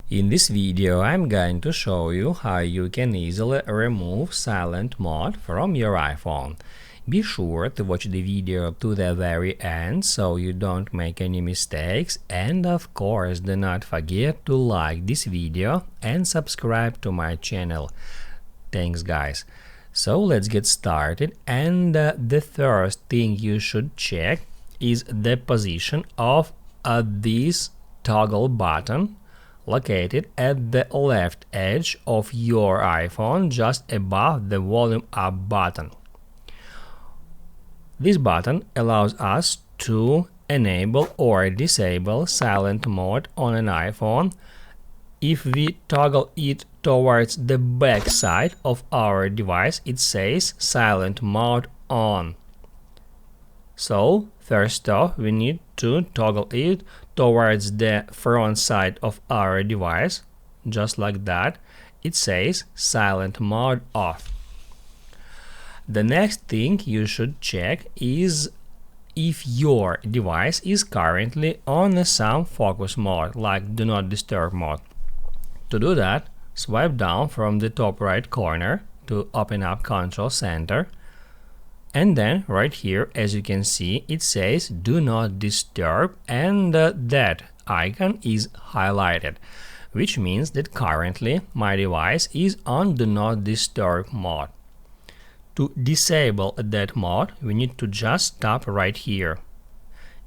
In this video, I'm going to show you how you can easily remove silent mode from your iPhone. Be sure to watch the video to the very end so you don't make any mistakes, and of course do not forget to like this video and subscribe to my channel. Thanks guys. So let's get started, and the first thing you should check is the position of this toggle button located at the left edge of your iPhone just above the volume up button. This button allows us to enable or disable silent mode on an iPhone. If we toggle it towards the back side of our device, it says silent mode on. So first off, we need to toggle it towards the front side of our device, just like that. It says silent mode off. The next thing you should check is if your device is currently on some focus mode, like do not disturb mode. To do that, swipe down from the top right corner to open up Control Center. And then right here, as you can see, it says do not disturb, and that icon is highlighted, which means that currently my device is on do not disturb mode. To disable that mode, we need to just tap right here.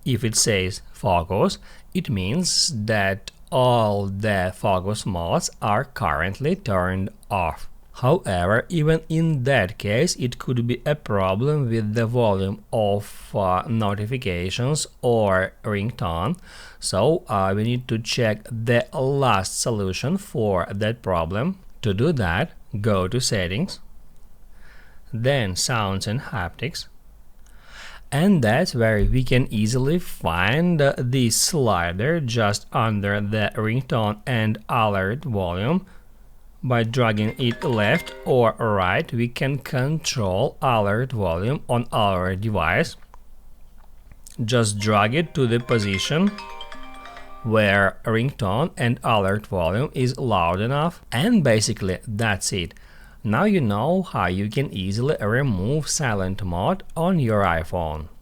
If it says focus, it means that all the focus modes are currently turned off. However, even in that case, it could be a problem with the volume of notifications or ringtone, so we need to check the last solution for that problem. To do that, go to Settings, then Sounds and Haptics, and that's where we can easily find this slider just under the ringtone and alert volume. By dragging it left or right, we can control alert volume on our device. Just drag it to the position where ringtone and alert volume is loud enough, and basically that's it. Now you know how you can easily remove silent mode on your iPhone.